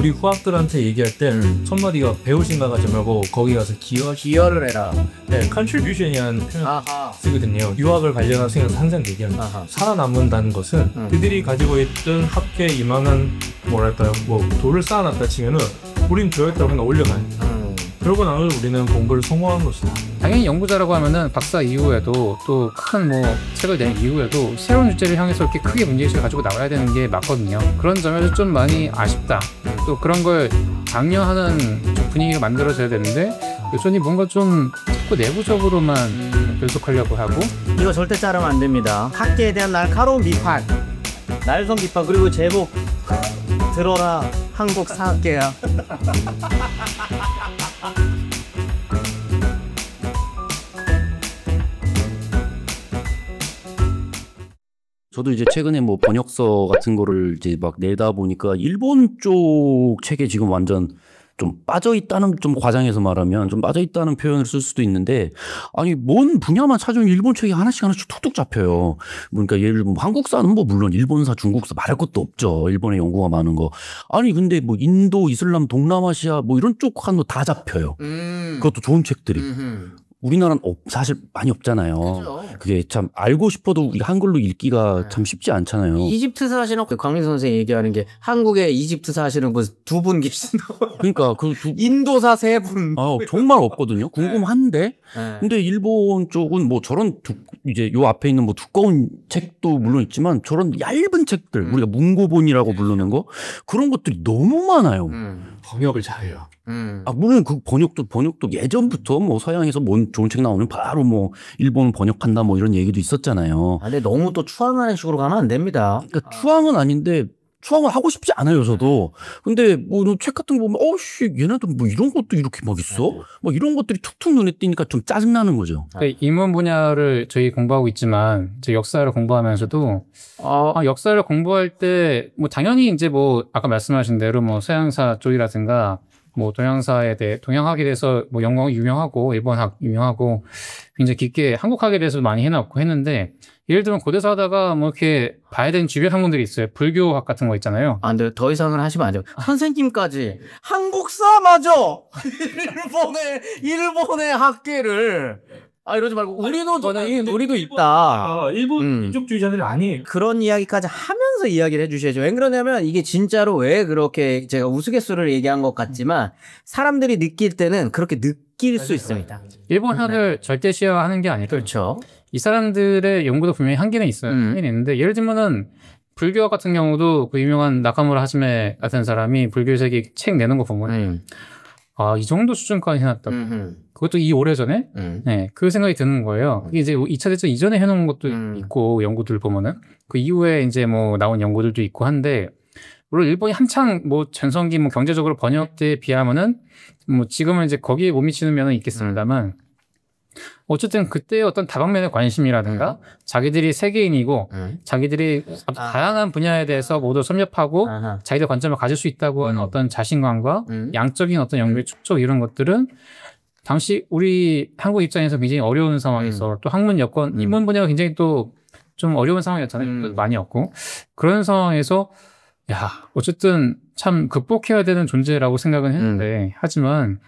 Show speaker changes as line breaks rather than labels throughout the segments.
우리 후학들한테 얘기할 때 첫마디가 배우신 가가지 말고 거기 가서
기여를 해라.
네, contribution이라는 표현
아하.
쓰거든요. 유학을 관련한 생각을 항상 얘기합니다.
아하.
살아남는다는 것은 그들이 가지고 있던 학계에 이만한 뭐랄까요, 뭐 돌을 쌓아놨다 치면은 우린 저였다고 그냥 올려가요. 그러고 나면 우리는 공부를 성공한 것이다.
당연히 연구자라고 하면은 박사 이후에도 또 큰 뭐 책을 낸 이후에도 새로운 주제를 향해서 이렇게 크게 문제의식을 가지고 나와야 되는 게 맞거든요. 그런 점에서 좀 많이 아쉽다. 또 그런 걸 강요하는 좀 분위기가 만들어져야 되는데 여전히 뭔가 좀 자꾸 내부적으로만 결속하려고 하고.
이거 절대 자르면 안 됩니다. 학계에 대한 날카로운 비판, 날선 비판, 그리고 제목 들어라 한국 사학계야.
저도 이제 최근에 뭐 번역서 같은 거를 이제 막 내다 보니까 일본 쪽 책에 지금 완전 좀 빠져 있다는, 좀 과장해서 말하면 좀 빠져 있다는 표현을 쓸 수도 있는데, 아니 뭔 분야만 찾으면 일본 책이 하나씩 툭툭 잡혀요. 그러니까 예를 들면 한국사는 뭐 물론 일본사, 중국사 말할 것도 없죠. 일본에 연구가 많은 거. 아니 근데 뭐 인도, 이슬람, 동남아시아 뭐 이런 쪽 한 거 다 잡혀요. 그것도 좋은 책들이. 우리나라는 사실 많이 없잖아요. 그죠. 그게 참 알고 싶어도 우리 한글로 읽기가 참 쉽지 않잖아요.
이집트 사시는 광민 선생이 얘기하는 게 한국에 이집트 사시는 분 2분 계신다고.
그러니까
인도사 3분.
정말 없거든요. 궁금한데. 근데 일본 쪽은 뭐 저런 이제 요 앞에 있는 뭐 두꺼운 책도 물론 있지만 저런 얇은 책들, 우리가 문고본이라고 부르는 거, 그런 것들이 너무 많아요.
번역을 잘해요.
물론 그 번역도 예전부터 뭐 서양에서 뭔 좋은 책 나오면 바로 뭐 일본 번역한다 뭐 이런 얘기도 있었잖아요.
근데 너무 또 추앙하는 식으로 가면 안 됩니다.
그러니까 추앙은 아닌데 추앙을 하고 싶지 않아요, 저도. 근데 뭐 책 같은 거 보면 얘네들 뭐 이런 것도 이렇게 막 있어? 뭐 이런 것들이 툭툭 눈에 띄니까 좀 짜증나는 거죠.
인문 분야를 저희 공부하고 있지만 이제 역사를 공부하면서도 역사를 공부할 때 뭐 당연히 이제 뭐 아까 말씀하신 대로 뭐 서양사 쪽이라든가 뭐 동양사에 대해, 동양학에 대해서 뭐 영어 유명하고 일본학 유명하고 굉장히 깊게 한국학에 대해서 많이 해놨고 했는데, 예를 들면 고대사 하다가 뭐 이렇게 봐야 되는 주변 학문들이 있어요. 불교학 같은 거 있잖아요.
안 돼요. 더 이상은 하시면 안 돼요. 선생님까지 한국사 맞아. 일본의 학계를 이러지 말고 우리도 있다.
일본 민족주의자들이 아니에요.
그런 이야기까지 하면서 이야기를 해주셔야죠. 왜 그러냐면 이게 진짜로 왜 그렇게 제가 우스갯소리를 얘기한 것 같지만 사람들이 느낄 때는 그렇게 느낄 수 있습니다.
일본학을 절대시하는 게 아니라,
그렇죠.
이 사람들의 연구도 분명히 한계는 있어요. 한계는 있는데, 예를 들면은 불교학 같은 경우도 그 유명한 나카무라 하지메 같은 사람이 불교 세계 책 내는 거 보면 이 정도 수준까지 해놨다고. 그것도 이 오래전에 그 생각이 드는 거예요. 그게 이제 2차 대전 이전에 해놓은 것도 있고, 연구들 보면은 그 이후에 이제 뭐 나온 연구들도 있고 한데, 물론 일본이 한창 뭐 전성기 뭐 경제적으로 번역 때에 비하면은 뭐 지금은 이제 거기에 못 미치는 면은 있겠습니다만, 어쨌든 그때의 어떤 다방면의 관심이라든가 자기들이 세계인이고 자기들이 다양한 분야에 대해서 모두 섭렵하고 자기들 관점을 가질 수 있다고 하는 어떤 자신감과 양적인 어떤 연구의 축적, 이런 것들은 당시 우리 한국 입장에서 굉장히 어려운 상황에서 또 학문 여건, 인문 분야가 굉장히 또 좀 어려운 상황이었잖아요. 많이 없고. 그런 상황에서 어쨌든 참 극복해야 되는 존재라고 생각은 했는데, 하지만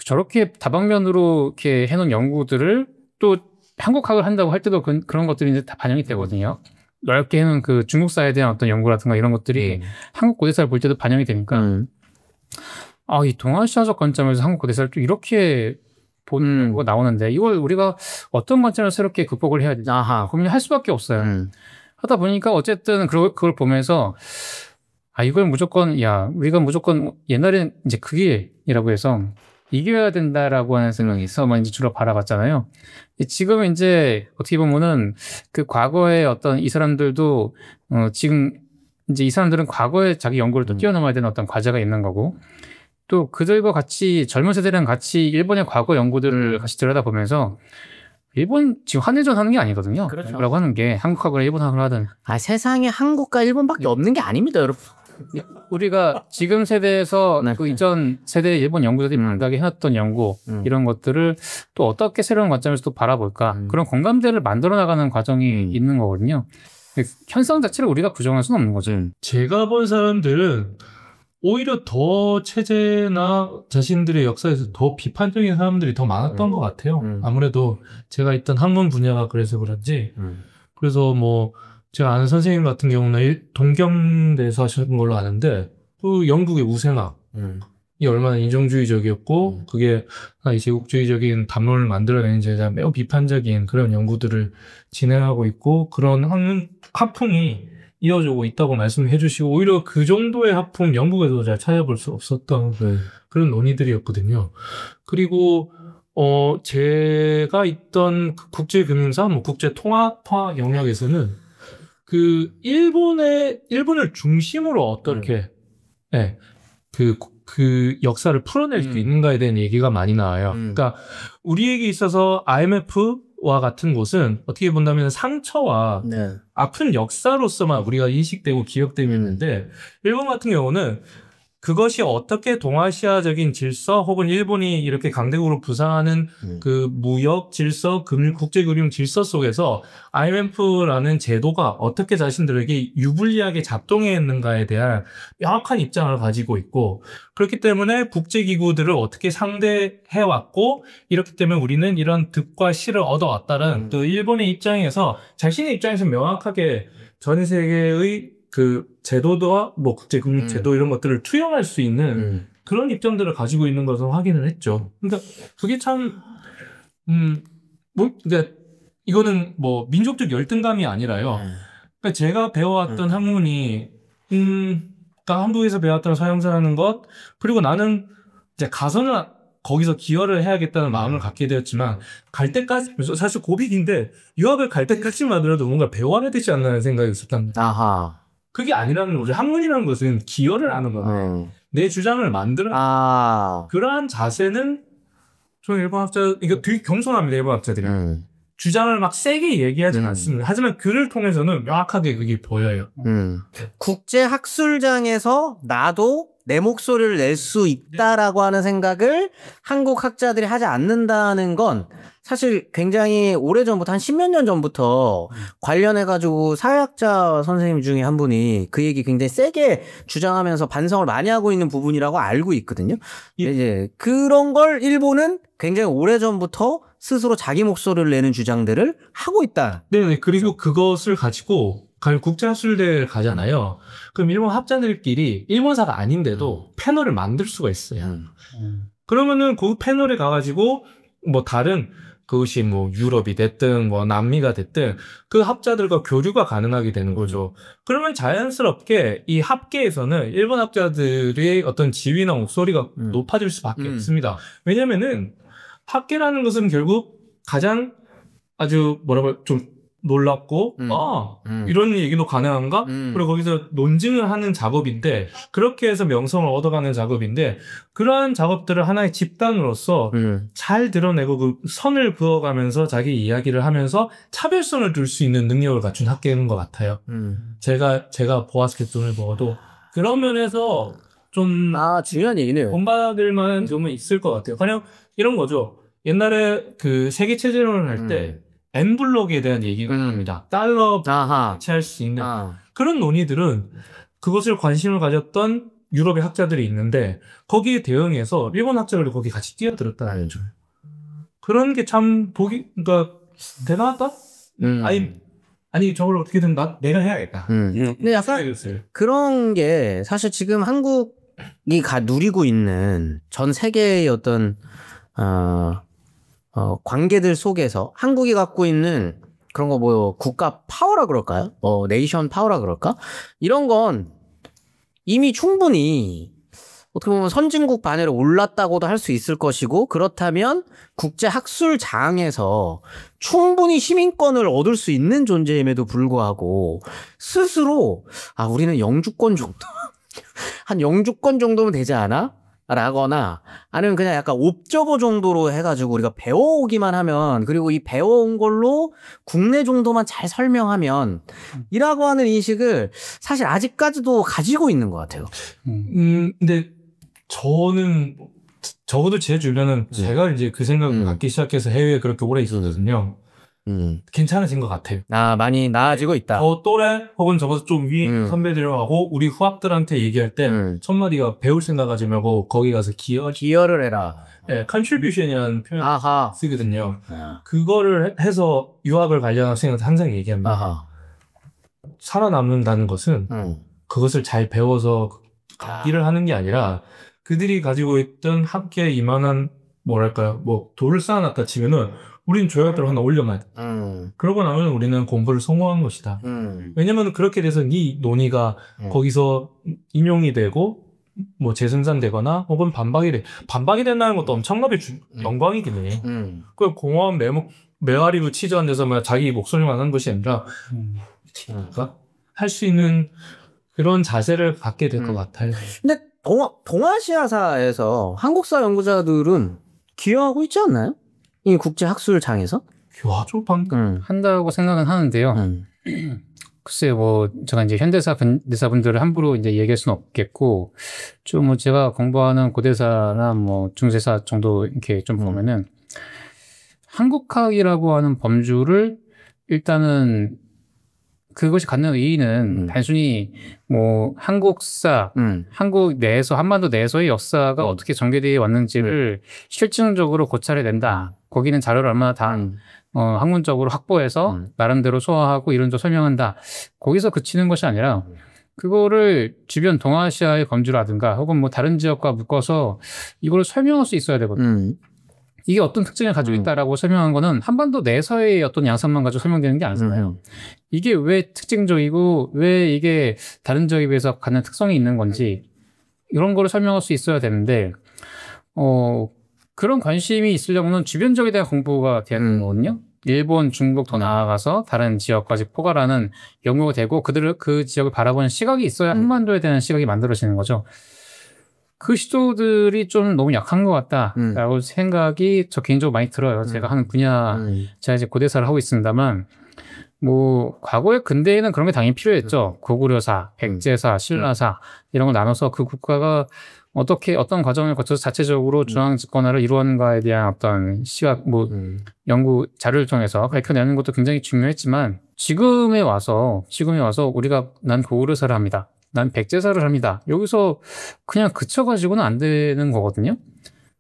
저렇게 다방면으로 이렇게 해놓은 연구들을 또 한국학을 한다고 할 때도 그런 것들이 이제 다 반영이 되거든요. 넓게 해놓은 그 중국사에 대한 어떤 연구라든가 이런 것들이 한국 고대사를 볼 때도 반영이 되니까, 이 동아시아적 관점에서 한국 고대사를 또 이렇게 보는 거 나오는데, 이걸 우리가 어떤 관점으로 새롭게 극복을 해야 되지? 고민할 수밖에 없어요. 하다 보니까 어쨌든 그걸 보면서 이걸 무조건 우리가 무조건 옛날엔 이제 그 길이라고 해서 이겨야 된다라고 하는 생각에서 이제 주로 바라봤잖아요. 지금 이제 어떻게 보면은 그 과거의 어떤 이 사람들도 지금 이제 이 사람들은 과거에 자기 연구를 또 뛰어넘어야 되는 어떤 과제가 있는 거고, 또 그들과 같이 젊은 세대랑 같이 일본의 과거 연구들을 같이 들여다보면서, 일본 지금 한일전 하는 게 아니거든요. 그렇죠. 라고 하는 게 한국학을 일본학을 하든.
세상에 한국과 일본밖에 없는 게 아닙니다, 여러분.
우리가 지금 세대에서 그 이전 세대 일본 연구자들이 만나게 해놨던 연구, 이런 것들을 또 어떻게 새로운 관점에서 또 바라볼까, 그런 공감대를 만들어 나가는 과정이 있는 거거든요. 현상 자체를 우리가 부정할 수는 없는 거죠.
제가 본 사람들은 오히려 더 체제나 자신들의 역사에서 더 비판적인 사람들이 더 많았던 것 같아요. 아무래도 제가 있던 학문 분야가 그래서 그런지. 그래서 뭐 제가 아는 선생님 같은 경우는 동경대에서 하시는 걸로 아는데 그 영국의 우생학 이 얼마나 인종주의적이었고 그게 하나의 제국주의적인 담론을 만들어내는지에 대한 매우 비판적인 그런 연구들을 진행하고 있고 그런 학풍이 이어지고 있다고 말씀해 주시고 오히려 그 정도의 학풍 영국에서 잘 찾아볼 수 없었던 그런 논의들이었거든요. 그리고 제가 있던 국제금융사, 뭐 국제통화 영역에서는 그 일본을 중심으로 어떻게 그 역사를 풀어낼 수 있는가에 대한 얘기가 많이 나와요. 그러니까 우리에게 있어서 IMF와 같은 곳은 어떻게 본다면 상처와 아픈 역사로서만 우리가 인식되고 기억되고 있는데 일본 같은 경우는 그것이 어떻게 동아시아적인 질서 혹은 일본이 이렇게 강대국으로 부상하는 그 무역 질서, 국제금융 질서 속에서 IMF라는 제도가 어떻게 자신들에게 유불리하게 작동했는가에 대한 명확한 입장을 가지고 있고 그렇기 때문에 국제기구들을 어떻게 상대해왔고 이렇기 때문에 우리는 이런 득과 실을 얻어왔다는 그 일본의 입장에서 자신의 입장에서 명확하게 전 세계의 그 제도와 뭐 국제금융 제도 이런 것들을 투영할 수 있는 그런 입장들을 가지고 있는 것을 확인을 했죠. 그러니까 그게 참 그러니까 이거는 뭐 민족적 열등감이 아니라요. 그러니까 제가 배워왔던 학문이 그러니까 한국에서 배웠던 서양사라는 것 그리고 나는 이제 가서는 거기서 기여를 해야겠다는 마음을 갖게 되었지만 갈 때까지 사실 고백인데 유학을 갈 때까지만이라도 뭔가 배워야 되지 않나는 생각이 있었답니다.
아하.
그게 아니라는 거죠. 학문이라는 것은 기여를 하는 거예요. 내 주장을 만들어. 그러한 자세는 저는 일본 학자, 이거 되게 겸손합니다. 일본 학자들이. 주장을 막 세게 얘기하지는 않습니다. 하지만 글을 통해서는 명확하게 그게 보여요.
국제학술장에서 나도 내 목소리를 낼 수 있다라고 하는 생각을 한국 학자들이 하지 않는다는 건 사실 굉장히 오래전부터 한 10몇 년 전부터 관련해가지고 사회학자 선생님 중에 한 분이 그 얘기 굉장히 세게 주장하면서 반성을 많이 하고 있는 부분이라고 알고 있거든요. 이제 그런 걸 일본은 굉장히 오래전부터 스스로 자기 목소리를 내는 주장들을 하고 있다.
네네. 그리고 그것을 가지고 국제학술대회를 가잖아요. 그럼 일본 학자들끼리 일본사가 아닌데도 패널을 만들 수가 있어요. 그러면은 그 패널에 가가지고 뭐 다른 그것이 뭐 유럽이 됐든 뭐 남미가 됐든 그 학자들과 교류가 가능하게 되는 거죠. 그러면 자연스럽게 이 학계에서는 일본 학자들의 어떤 지위나 목소리가 높아질 수밖에 없습니다. 왜냐면은 학계라는 것은 결국 가장 아주 뭐라고 좀 놀랍고 이런 얘기도 가능한가? 그리고 거기서 논증을 하는 작업인데 그렇게 해서 명성을 얻어가는 작업인데 그러한 작업들을 하나의 집단으로서 잘 드러내고 그 선을 그어가면서 자기 이야기를 하면서 차별성을 둘 수 있는 능력을 갖춘 학계인 것 같아요. 제가 보았을 때 눈을 먹어도 그런 면에서 좀
중요한 얘기네요.
본받을 만한 점은 있을 것 같아요. 그냥 이런 거죠. 옛날에 그 세계 체제론을 할 때 N블록에 대한 얘기가 합니다. 달러 대체할 수 있는 그런 논의들은 그것을 관심을 가졌던 유럽의 학자들이 있는데 거기에 대응해서 일본 학자들도 거기 같이 뛰어들었다는 거죠. 그런 게 참 그러니까 대단하다? 아니 저걸 어떻게든 내가 해야겠다.
근데 약간 그런 게 사실 지금 한국이 누리고 있는 전 세계의 어떤 관계들 속에서 한국이 갖고 있는 그런 거 뭐 국가 파워라 그럴까요? 네이션 파워라 그럴까? 이런 건 이미 충분히 어떻게 보면 선진국 반열에 올랐다고도 할 수 있을 것이고 그렇다면 국제학술장에서 충분히 시민권을 얻을 수 있는 존재임에도 불구하고 스스로 우리는 영주권 정도 한 영주권 정도면 되지 않아? 라거나 아니면 그냥 약간 옵저버 정도로 해가지고 우리가 배워오기만 하면 그리고 이 배워온 걸로 국내 정도만 잘 설명하면 이라고 하는 인식을 사실 아직까지도 가지고 있는 것 같아요.
근데 저는 적어도 제 주변은 제가 이제 그 생각을 갖기 시작해서 해외에 그렇게 오래 있었거든요. 괜찮아진 것 같아요.
아, 많이 나아지고 있다.
더 또래 혹은 적어서 좀 위 선배들하고 우리 후학들한테 얘기할 때 첫마디가 배울 생각하지 말고 거기 가서
기여를 해라.
네, contribution이라는 표현
아하.
쓰거든요. 그거를 해서 유학을 관련 학생한테 항상 얘기합니다.
아하.
살아남는다는 것은 그것을 잘 배워서 일을 하는 게 아니라 그들이 가지고 있던 학계에 이만한 뭐랄까요, 뭐 돌을 쌓아놨다 치면은 우리는 조약대로 하나 올려놔야 돼. 그러고 나면 우리는 공부를 성공한 것이다. 왜냐면 그렇게 돼서 네 논의가 거기서 인용이 되고 뭐 재생산되거나 혹은 반박이 된다는 것도 엄청나게 영광이긴 해. 그 공허한 메아리로 치저한 데서 뭐 자기 목소리만 하는 것이 아니라 할 수 있는 그런 자세를 갖게 될 것 같아요.
근데 동아시아사에서 한국사 연구자들은 기여하고 있지 않나요? 이 국제학술장에서?
교화죠, 방금.
한다고 생각은 하는데요. 글쎄요, 뭐, 제가 이제 현대사 근대사분들을 함부로 이제 얘기할 수는 없겠고, 좀 뭐 제가 공부하는 고대사나 뭐 중세사 정도 이렇게 좀 보면은, 한국학이라고 하는 범주를 일단은 그것이 갖는 의의는 단순히 뭐 한국사, 한국 내에서, 한반도 내에서의 역사가 어떻게 전개되어 왔는지를 실증적으로 고찰해야 된다. 거기는 자료를 얼마나 다 학문적으로 확보해서 나름대로 소화하고 이런 저 설명한다. 거기서 그치는 것이 아니라 그거를 주변 동아시아의 범주라든가 혹은 뭐 다른 지역과 묶어서 이걸 설명할 수 있어야 되거든요. 이게 어떤 특징을 가지고 있다라고 설명한 거는 한반도 내에서의 어떤 양상만 가지고 설명되는 게 아니잖아요. 이게 왜 특징적이고 왜 이게 다른 지역에 비해서 갖는 특성이 있는 건지 이런 거를 설명할 수 있어야 되는데 그런 관심이 있으려면 주변적에 대한 공부가 돼야 되는 거거든요. 일본, 중국 더 나아가서 다른 지역까지 포괄하는 연구가 되고 그 지역을 바라보는 시각이 있어야 한반도에 대한 시각이 만들어지는 거죠. 그 시도들이 좀 너무 약한 것 같다라고 생각이 저 개인적으로 많이 들어요. 제가 하는 분야, 제가 이제 고대사를 하고 있습니다만, 뭐, 과거의 근대에는 그런 게 당연히 필요했죠. 고구려사, 백제사, 신라사, 이런 걸 나눠서 그 국가가 어떻게, 어떤 과정을 거쳐서 자체적으로 중앙 집권화를 이루었는가에 대한 어떤 시각, 뭐, 연구 자료를 통해서 밝혀내는 것도 굉장히 중요했지만, 지금에 와서 난 고구려사를 합니다. 난 백제사를 합니다. 여기서 그냥 그쳐가지고는 안 되는 거거든요.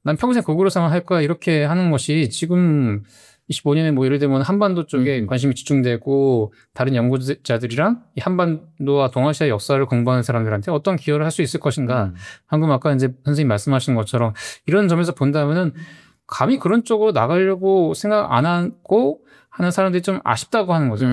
난 평생 고구려사만 할 거야. 이렇게 하는 것이 지금 25년에 뭐 예를 들면 한반도 쪽에 관심이 집중되고 다른 연구자들이랑 이 한반도와 동아시아 역사를 공부하는 사람들한테 어떤 기여를 할 수 있을 것인가. 방금 아까 이제 선생님 말씀하신 것처럼 이런 점에서 본다면은 감히 그런 쪽으로 나가려고 생각 안 하고 하는 사람들이 좀 아쉽다고 하는 거죠.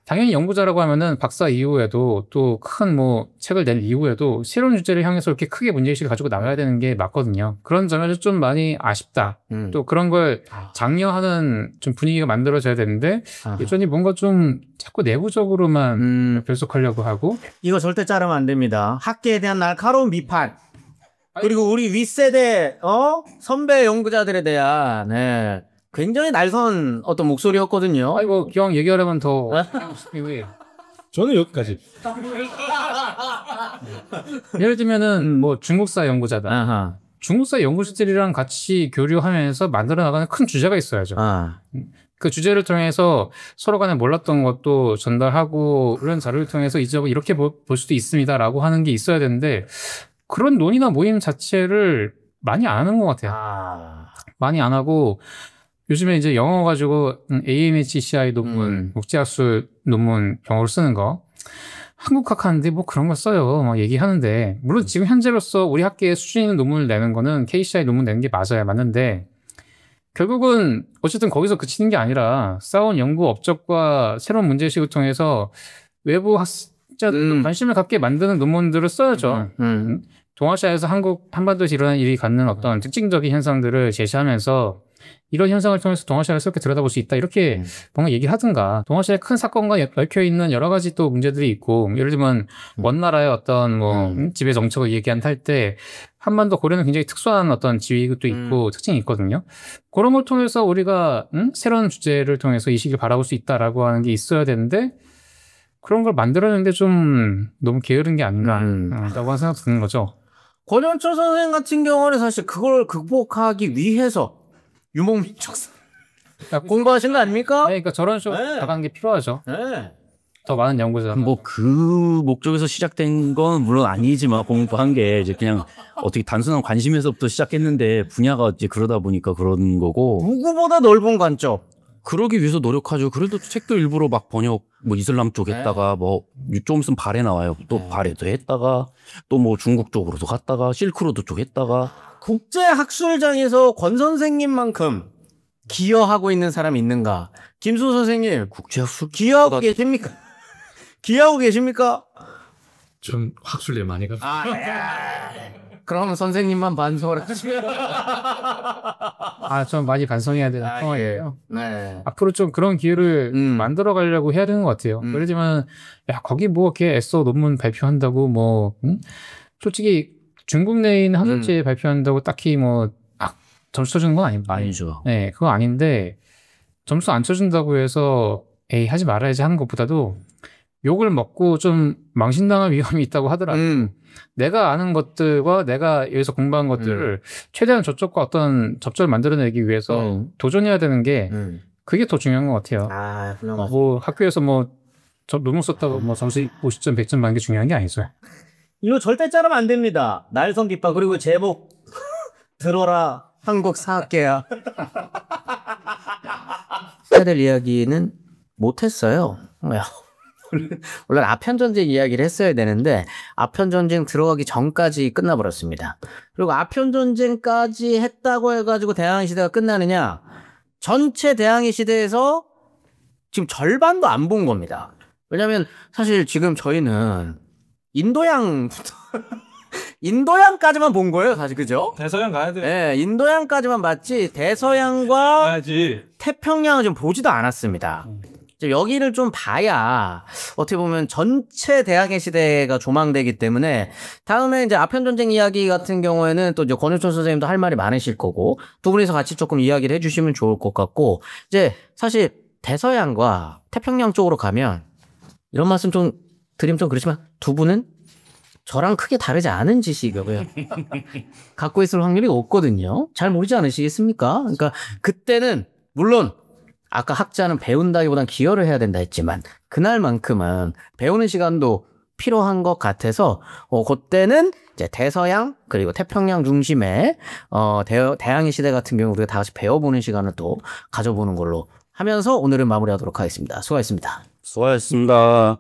당연히 연구자라고 하면은 박사 이후에도 또 큰 뭐 책을 낸 이후에도 새로운 주제를 향해서 이렇게 크게 문제의식을 가지고 나가야 되는 게 맞거든요. 그런 점에서 좀 많이 아쉽다. 또 그런 걸 장려하는 좀 분위기가 만들어져야 되는데 예전이 뭔가 좀 자꾸 내부적으로만 결속하려고 하고
이거 절대 자르면 안 됩니다. 학계에 대한 날카로운 비판. 그리고 우리 윗세대 선배 연구자들에 대한 굉장히 날선 어떤 목소리였거든요.
아이고 기왕 얘기하려면 더
저는 여기까지.
예를 들면은 뭐 중국사 연구자다.
아하.
중국사 연구자들이랑 같이 교류하면서 만들어 나가는 큰 주제가 있어야죠. 그 주제를 통해서 서로 간에 몰랐던 것도 전달하고 이런 자료를 통해서 이 지역을 이렇게 볼 수도 있습니다라고 하는 게 있어야 되는데 그런 논의나 모임 자체를 많이 안 하는 것 같아요. 많이 안 하고 요즘에 이제 영어 가지고 AMHCI 논문, 국제학술 논문 경어를 쓰는 거 한국학 하는데 뭐 그런 거 써요. 막 얘기하는데 물론 지금 현재로서 우리 학계에 수준 있는 논문을 내는 거는 KCI 논문 내는 게 맞는데 결국은 어쨌든 거기서 그치는 게 아니라 쌓아온 연구 업적과 새로운 문제의식을 통해서 외부 학자들 관심을 갖게 만드는 논문들을 써야죠. 동아시아에서 한반도에서 일어나는 일이 갖는 어떤 특징적인 현상들을 제시하면서 이런 현상을 통해서 동아시아를 이렇게 들여다볼 수 있다. 이렇게 뭔가 얘기를 하든가. 동아시아의 큰 사건과 얽혀있는 여러 가지 또 문제들이 있고, 예를 들면, 먼 나라의 어떤 지배 정책을 얘기할 때, 한반도 고려는 굉장히 특수한 어떤 지위도 있고, 특징이 있거든요. 그런 걸 통해서 우리가, 새로운 주제를 통해서 이 시기를 바라볼 수 있다라고 하는 게 있어야 되는데, 그런 걸 만들어내는데 좀 너무 게으른 게 아닌가, 라고 생각 드는 거죠.
권영철 선생 같은 경우는 사실 그걸 극복하기 위해서 유목민족사 공부하신 거 아닙니까?
네, 그러니까 저런 식으로
네.
나가는 게 필요하죠.
네.
더 많은 연구자.
뭐 그 목적에서 시작된 건 물론 아니지만 공부한 게 이제 그냥 어떻게 단순한 관심에서부터 시작했는데 분야가 이제 그러다 보니까 그런 거고
누구보다 넓은 관점.
그러기 위해서 노력하죠. 그래도 책도 일부러 막 번역 뭐 이슬람 쪽 했다가 뭐 좀 있으면 발에 나와요. 또 발에도 했다가 또 뭐 중국 쪽으로도 갔다가 실크로드 쪽 했다가
국제학술장에서 권 선생님만큼 기여하고 있는 사람이 있는가? 김수 선생님
국제학술
기여하고 계십니까? 기여하고 계십니까?
좀 학술에 많이 가.
그럼 선생님만 반성을 하시면.
좀 많이 반성해야 되는 상황이에요.
네.
앞으로 좀 그런 기회를 만들어 가려고 해야 되는 것 같아요. 예를 들면, 야, 거기 뭐 이렇게 애써 논문 발표한다고 뭐, 솔직히 중국 내에 있는 학술지에 발표한다고 딱히 뭐, 점수 쳐주는 건 아닙니다.
아니죠.
네, 그거 아닌데, 점수 안 쳐준다고 해서, 에이, 하지 말아야지 하는 것보다도, 욕을 먹고 좀 망신당할 위험이 있다고 하더라도, 내가 아는 것들과 내가 여기서 공부한 것들을 최대한 저쪽과 어떤 접점을 만들어내기 위해서 도전해야 되는 게 그게 더 중요한 것 같아요.
훌륭하다.
뭐 학교에서 뭐 논문 썼다고 뭐 점수 50점, 100점 받는 게 중요한 게 아니죠.
이거 절대 자르면 안 됩니다. 날성 깃발 그리고 제목 들어라 한국 사학계야. 해야 될 이야기는 못했어요. 물론 아편전쟁 이야기를 했어야 되는데 아편전쟁 들어가기 전까지 끝나버렸습니다. 그리고 아편전쟁까지 했다고 해가지고 대항해 시대가 끝나느냐? 전체 대항해 시대에서 지금 절반도 안 본 겁니다. 왜냐면 사실 지금 저희는 인도양까지만 본 거예요, 사실. 그죠?
대서양 가야 돼.
네, 인도양까지만 봤지 대서양과
가야지.
태평양은 좀 보지도 않았습니다. 이제 여기를 좀 봐야 어떻게 보면 전체 대항해 시대가 조망되기 때문에 다음에 이제 아편전쟁 이야기 같은 경우에는 또 이제 권유천 선생님도 할 말이 많으실 거고 두 분이서 같이 조금 이야기를 해주시면 좋을 것 같고 이제 사실 대서양과 태평양 쪽으로 가면 이런 말씀 좀 드리면 좀 그렇지만 두 분은 저랑 크게 다르지 않은 지식이고요. 갖고 있을 확률이 없거든요. 잘 모르지 않으시겠습니까? 그러니까 그때는 물론 아까 학자는 배운다기보단 기여를 해야 된다 했지만 그날만큼은 배우는 시간도 필요한 것 같아서 그때는 이제 대서양 그리고 태평양 중심의 대항해 시대 같은 경우 우리가 다 같이 배워보는 시간을 또 가져보는 걸로 하면서 오늘은 마무리하도록 하겠습니다. 수고하셨습니다.
수고하셨습니다.